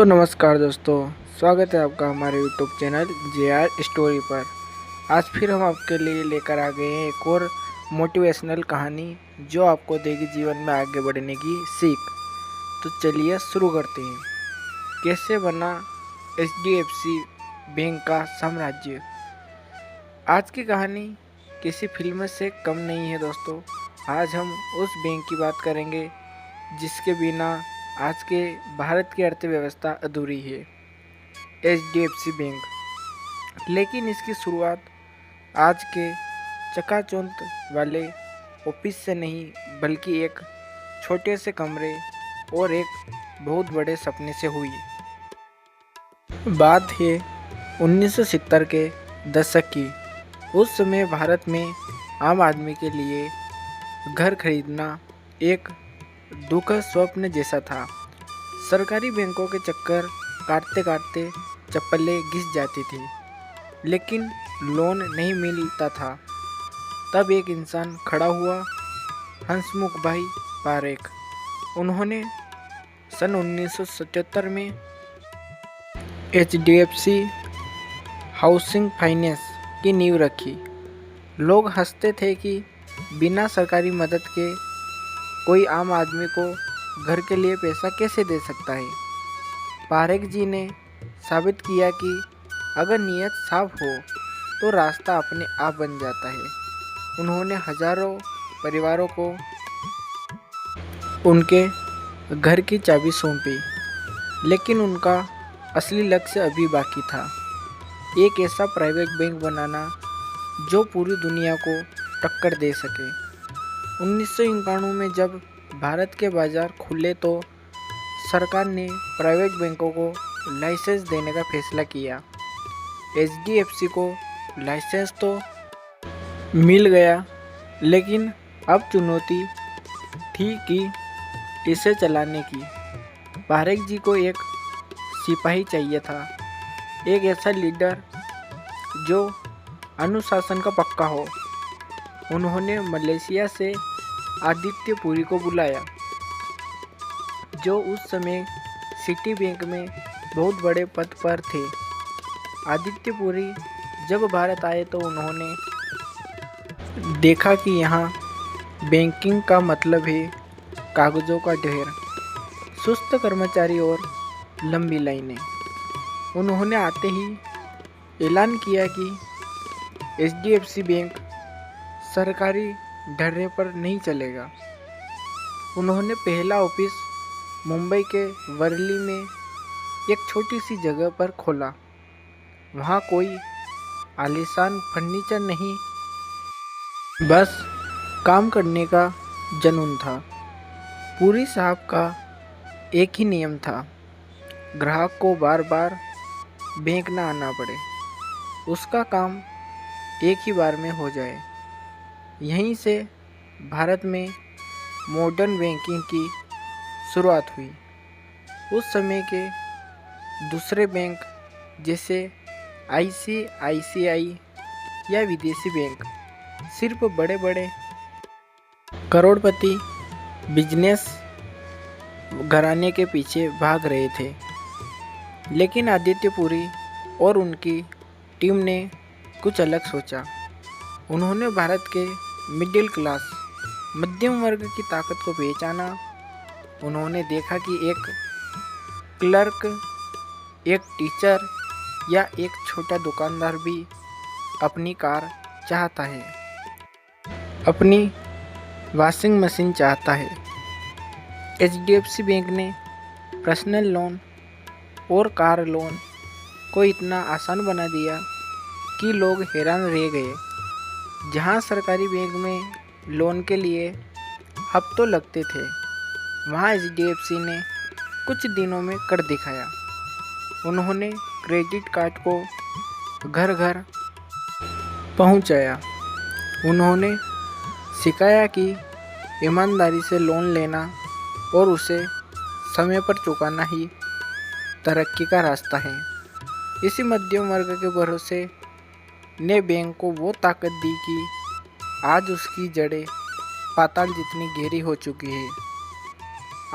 तो नमस्कार दोस्तों, स्वागत है आपका हमारे यूट्यूब चैनल JR स्टोरी पर। आज फिर हम आपके लिए लेकर आ गए हैं एक और मोटिवेशनल कहानी जो आपको देगी जीवन में आगे बढ़ने की सीख। तो चलिए शुरू करते हैं। कैसे बना HDFC बैंक का साम्राज्य। आज की कहानी किसी फिल्म से कम नहीं है दोस्तों। आज हम उस बैंक की बात करेंगे जिसके बिना आज के भारत की अर्थव्यवस्था अधूरी है, HDFC बैंक। लेकिन इसकी शुरुआत आज के चकाचौंध वाले ऑफिस से नहीं बल्कि एक छोटे से कमरे और एक बहुत बड़े सपने से हुई। बात है 1970 के दशक की। उस समय भारत में आम आदमी के लिए घर खरीदना एक दुखद स्वप्न जैसा था। सरकारी बैंकों के चक्कर काटते काटते चप्पलें घिस जाती थी, लेकिन लोन नहीं मिलता था। तब एक इंसान खड़ा हुआ, हंसमुख भाई पारेख। उन्होंने सन 1977 में HDFC हाउसिंग फाइनेंस की नींव रखी। लोग हंसते थे कि बिना सरकारी मदद के कोई आम आदमी को घर के लिए पैसा कैसे दे सकता है। पारेख जी ने साबित किया कि अगर नीयत साफ हो तो रास्ता अपने आप बन जाता है। उन्होंने हजारों परिवारों को उनके घर की चाबी सौंपी, लेकिन उनका असली लक्ष्य अभी बाकी था। एक ऐसा प्राइवेट बैंक बनाना जो पूरी दुनिया को टक्कर दे सके। 1991 में जब भारत के बाजार खुले तो सरकार ने प्राइवेट बैंकों को लाइसेंस देने का फैसला किया। HDFC को लाइसेंस तो मिल गया, लेकिन अब चुनौती थी कि इसे चलाने की। पारेख जी को एक सिपाही चाहिए था, एक ऐसा लीडर जो अनुशासन का पक्का हो। उन्होंने मलेशिया से आदित्य पुरी को बुलाया, जो उस समय सिटी बैंक में बहुत बड़े पद पर थे। आदित्य पुरी जब भारत आए तो उन्होंने देखा कि यहाँ बैंकिंग का मतलब है कागज़ों का ढेर, सुस्त कर्मचारी और लंबी लाइनें। उन्होंने आते ही ऐलान किया कि HDFC बैंक सरकारी ढर्रे पर नहीं चलेगा। उन्होंने पहला ऑफिस मुंबई के वर्ली में एक छोटी सी जगह पर खोला। वहाँ कोई आलीशान फर्नीचर नहीं, बस काम करने का जुनून था। पूरी साहब का एक ही नियम था, ग्राहक को बार बार बैंक ना आना पड़े, उसका काम एक ही बार में हो जाए। यहीं से भारत में मॉडर्न बैंकिंग की शुरुआत हुई। उस समय के दूसरे बैंक जैसे ICICI या विदेशी बैंक सिर्फ बड़े बड़े करोड़पति बिजनेस घराने के पीछे भाग रहे थे। लेकिन आदित्य पुरी और उनकी टीम ने कुछ अलग सोचा। उन्होंने भारत के मिडिल क्लास मध्यम वर्ग की ताकत को पहचाना। उन्होंने देखा कि एक क्लर्क, एक टीचर या एक छोटा दुकानदार भी अपनी कार चाहता है, अपनी वॉशिंग मशीन चाहता है। HDFC बैंक ने पर्सनल लोन और कार लोन को इतना आसान बना दिया कि लोग हैरान रह गए। जहां सरकारी बैंक में लोन के लिए हफ्तों लगते थे, वहां HDFC ने कुछ दिनों में कर दिखाया। उन्होंने क्रेडिट कार्ड को घर घर पहुंचाया। उन्होंने सिखाया कि ईमानदारी से लोन लेना और उसे समय पर चुकाना ही तरक्की का रास्ता है। इसी मध्यम वर्ग के भरोसे ने बैंक को वो ताकत दी कि आज उसकी जड़ें पाताल जितनी गहरी हो चुकी है।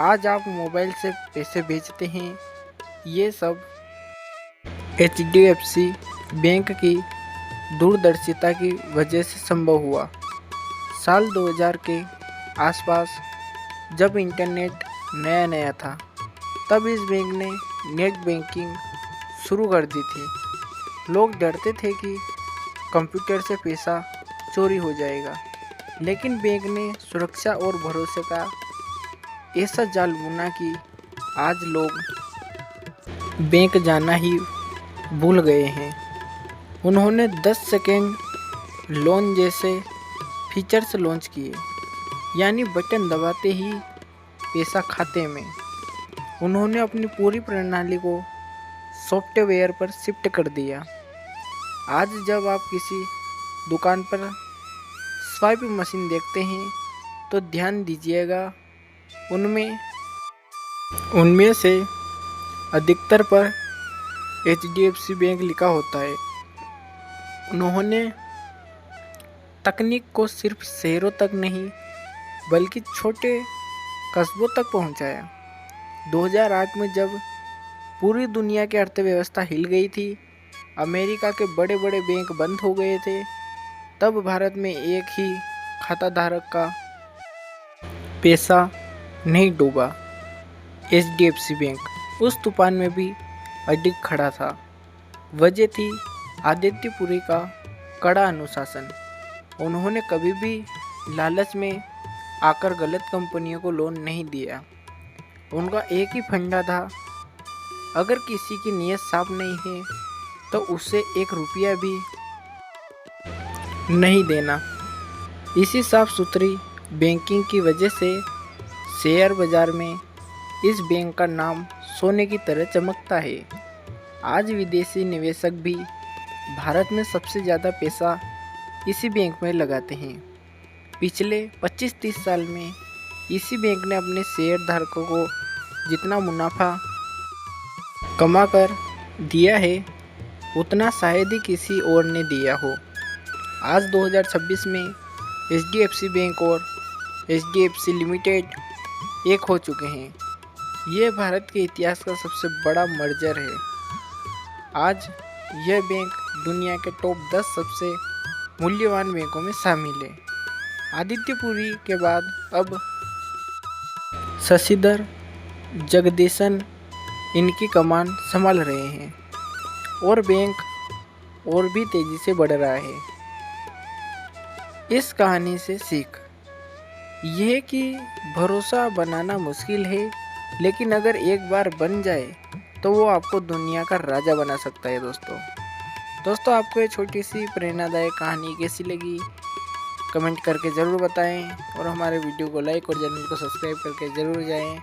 आज आप मोबाइल से पैसे भेजते हैं ये सब HDFC बैंक की दूरदर्शिता की वजह से संभव हुआ। साल 2000 के आसपास जब इंटरनेट नया नया था, तब इस बैंक ने नेट बैंकिंग शुरू कर दी थी। लोग डरते थे कि कंप्यूटर से पैसा चोरी हो जाएगा, लेकिन बैंक ने सुरक्षा और भरोसे का ऐसा जाल बुना कि आज लोग बैंक जाना ही भूल गए हैं। उन्होंने 10 सेकेंड लोन जैसे फीचर्स लॉन्च किए, यानी बटन दबाते ही पैसा खाते में। उन्होंने अपनी पूरी प्रणाली को सॉफ्टवेयर पर शिफ्ट कर दिया। आज जब आप किसी दुकान पर स्वाइप मशीन देखते हैं तो ध्यान दीजिएगा, उनमें से अधिकतर पर HDFC बैंक लिखा होता है। उन्होंने तकनीक को सिर्फ शहरों तक नहीं बल्कि छोटे कस्बों तक पहुंचाया। 2008 में जब पूरी दुनिया की अर्थव्यवस्था हिल गई थी, अमेरिका के बड़े बड़े बैंक बंद हो गए थे, तब भारत में एक ही खाताधारक का पैसा नहीं डूबा। HDFC बैंक उस तूफान में भी अडिग खड़ा था। वजह थी आदित्यपुरी का कड़ा अनुशासन। उन्होंने कभी भी लालच में आकर गलत कंपनियों को लोन नहीं दिया। उनका एक ही फंडा था, अगर किसी की नीयत साफ नहीं है तो उसे 1 रुपया भी नहीं देना। इसी साफ सुथरी बैंकिंग की वजह से शेयर बाजार में इस बैंक का नाम सोने की तरह चमकता है। आज विदेशी निवेशक भी भारत में सबसे ज़्यादा पैसा इसी बैंक में लगाते हैं। पिछले 25-30 साल में इसी बैंक ने अपने शेयर धारकों को जितना मुनाफा कमा कर दिया है, उतना शायद ही किसी और ने दिया हो। आज 2026 में HDFC बैंक और HDFC लिमिटेड एक हो चुके हैं। ये भारत के इतिहास का सबसे बड़ा मर्जर है। आज यह बैंक दुनिया के टॉप 10 सबसे मूल्यवान बैंकों में शामिल है। आदित्यपुरी के बाद अब शशिधर जगदीशन इनकी कमान संभाल रहे हैं और बैंक और भी तेजी से बढ़ रहा है। इस कहानी से सीख यह कि भरोसा बनाना मुश्किल है, लेकिन अगर एक बार बन जाए तो वो आपको दुनिया का राजा बना सकता है। दोस्तों आपको ये छोटी सी प्रेरणादायक कहानी कैसी लगी, कमेंट करके ज़रूर बताएं और हमारे वीडियो को लाइक और चैनल को सब्सक्राइब करके ज़रूर जाएं।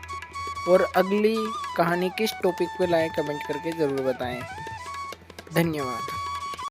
और अगली कहानी किस टॉपिक पे लाएं कमेंट करके ज़रूर बताएं। धन्यवाद।